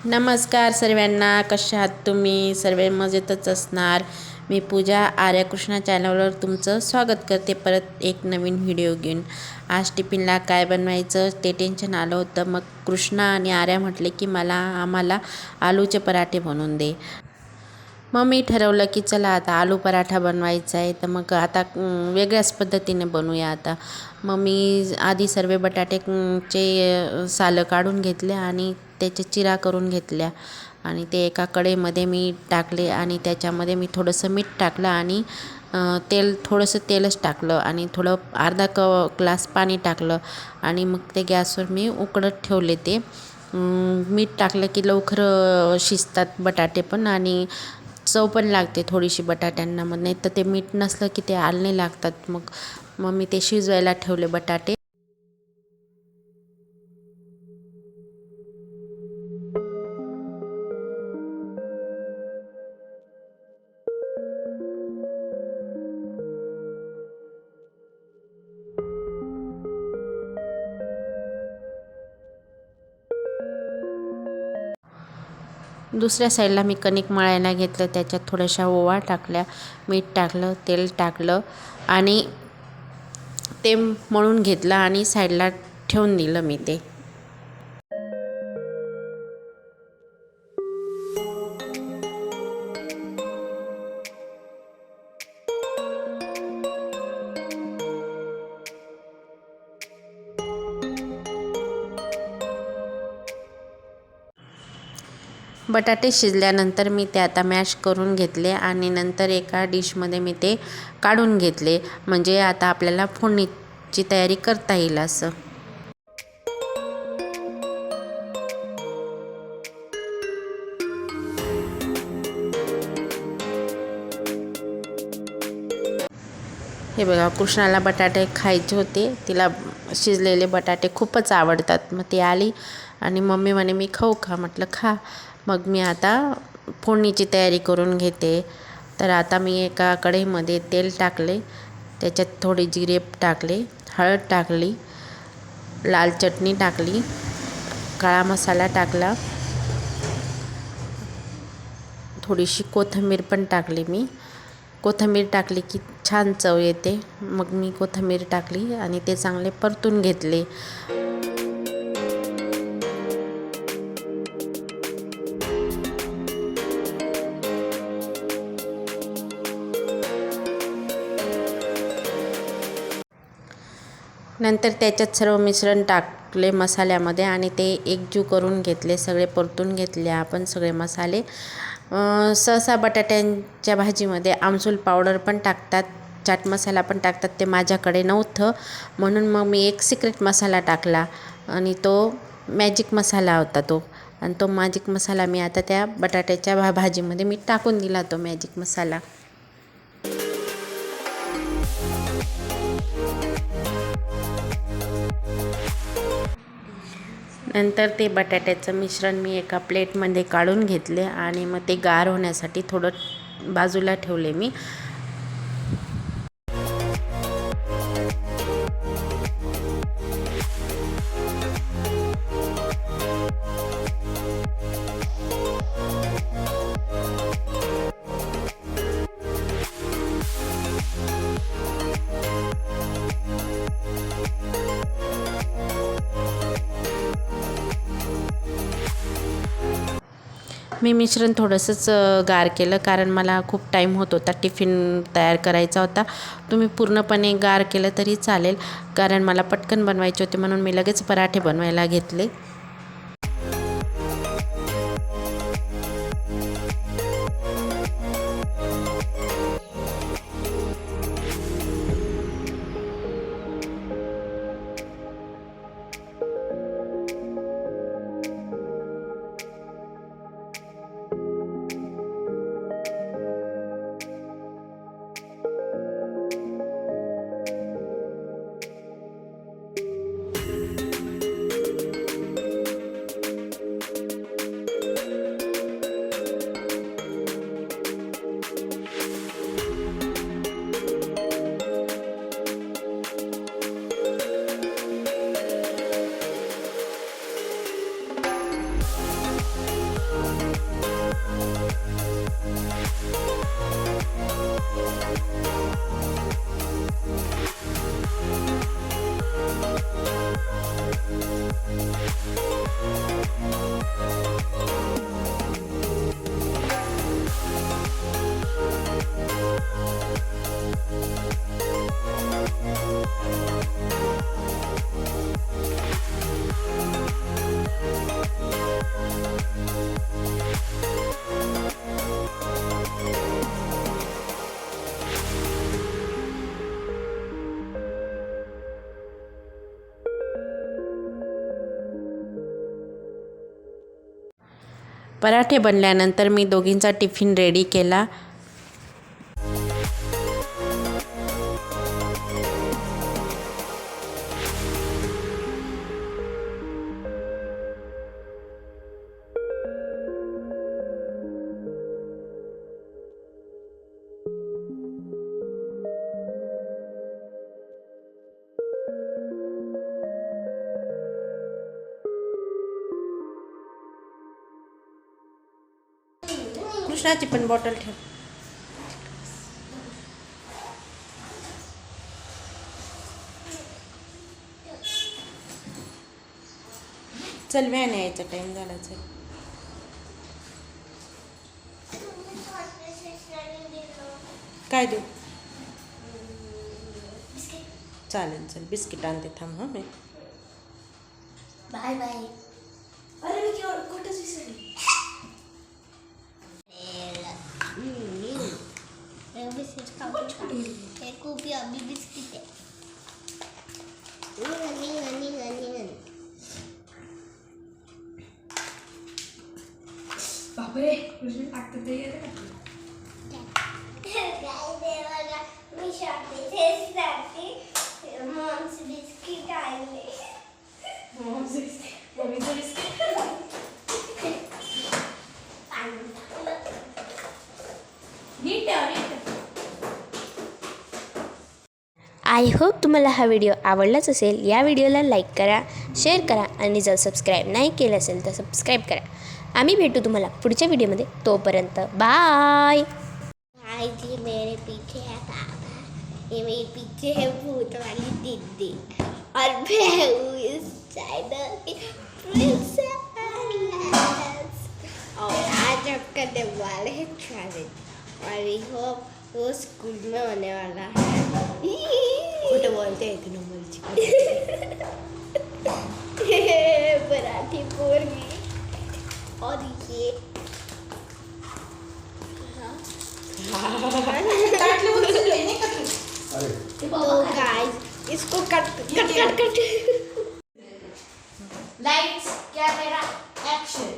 नमस्कार सर्वांना, कशा आहात तुम्ही? सर्व मजेतच असणार. मी पूजा आर्या कृष्णा चॅनलवर तुमचं स्वागत करते परत एक नवीन व्हिडिओ घेऊन. आज टिफिनला काय बनवायचं ते टेन्शन आलं होतं. मग कृष्णा आणि आर्या म्हटले की आम्हाला आलूचे पराठे बनवून दे. मग मी ठरवलं की चला आता आलू पराठा बनवायचा आहे, तर मग आता वेगळ्याच पद्धतीने बनवूया आता. मग मी आधी सर्व बटाटे चे सालं काढून घेतले आणि त्याचे चिरा करून घेतल्या आणि ते एका कढईमध्ये मी टाकले आणि त्याच्यामध्ये मी थोडंसं मीठ टाकलं आणि थोडंसं तेलच टाकलं आणि थोडं अर्धा ग्लास पाणी टाकलं आणि मग ते गॅसवर मी उकळत ठेवले. ते मीठ टाकलं की लवकर शिजतात बटाटे पण आणि चव पण लागते थोडीशी बटाट्यांना. मग नाही तर ते मीठ नसलं की ते आलणे लागतात. मग मी ते शिजवायला ठेवले बटाटे. दुसऱ्या साईडला मी कणिक मळायला घेतलं. त्याच्यात थोड्याशा ओवा टाकल्या, मीठ टाकलं, तेल टाकलं आणि ते मळून घेतलं आणि साईडला ठेवून दिलं मी ते. बटाटे शिजल्यानंतर मी ते आता मॅश करून घेतले आणि नंतर एका डिशमध्ये मी ते काढून घेतले, म्हणजे आता आपल्याला फोडणीची तयारी करता येईल असं. हे बघा, कृष्णाला बटाटे खायचे होते, तिला शिजलेले बटाटे खूपच आवडतात. मग ती आली आणि मम्मी म्हणे मी खाऊ का? म्हटलं खा. मग मी आता फोडणीची तयारी करून घेते. तर आता मी एका कढईमध्ये तेल टाकले, त्याच्यात थोडे जिरे टाकले, हळद टाकली, लाल चटणी टाकली, काळा मसाला टाकला, थोडीशी कोथिंबीर पण टाकली. मी कोथिंबीर टाकली की छान चव येते. मग मी कोथिंबीर टाकली आणि ते चांगले परतून घेतले. नंतर त्याच्यात सर्व मिश्रण टाकले मसाल्यामध्ये आणि ते एकजीव करून घेतले, सगळे परतून घेतले आपण सगळे मसाले. सहसा बटाट्यांच्या भाजीमध्ये आमसूल पावडर पण टाकतात, चाट मसाला पण टाकतात. ते माझ्याकडे नव्हतं म्हणून मग मी एक सिक्रेट मसाला टाकला आणि तो मॅजिक मसाला होता तो. आणि तो मॅजिक मसाला मी आता त्या बटाट्याच्या भाजीमध्ये मी टाकून दिला, तो मॅजिक मसाला. नंतर ते बटाट्याचं मिश्रण मी एका प्लेटमध्ये काढून घेतले आणि मग ते गार होण्यासाठी थोडं बाजूला ठेवले मी. मी मिश्रण थोडंसंच गार केलं, कारण मला खूप टाईम होत होता, टिफिन तयार करायचा होता. तुम्ही पूर्णपणे गार केलं तरी चालेल, कारण मला पटकन बनवायचे होते म्हणून मी लगेच पराठे बनवायला घेतले. पराठे बनल्यानंतर मी दोघींचा टिफिन रेडी केला. कृष्णाची पण बॉटल ठेव. चल व्हॅन यायचा टाइम झाला. चल काय देऊ? चालेल चल बिस्किट आणते थांब. हां मी बाय बाय. अरे मी कुठंच विसरली. बिस्किट खाऊ. एक खूप अभी बिस्किट आहे. बापरे कृष्ण टाकतं ते येते का? मी शाळेसाठी मॉम्स बिस्किट आणले. मम्मीचं बिस्किट. नीट आहे. आय होप तुम्हाला हा व्हिडिओ आवडलाच असेल. या व्हिडिओला लाईक करा, शेअर करा आणि जर सबस्क्राईब नाही केलं असेल तर सबस्क्राईब करा. आम्ही भेटू तुम्हाला पुढच्या व्हिडिओमध्ये. तोपर्यंत बाय. आई जी मेरे पीछे है पापा, ये मेरे पीछे है भूत वाली दीदी और मैं हूँ इस चैनल की प्रिंसेस और आज हम करने वाले हैं चैलेंज और आई होप वो स्कूल में होने वाला है. खोटं बोलते एक नंबरची. मराठी पोरगी और ये तो गाइस इसको cut cut cut cut. Lights camera action.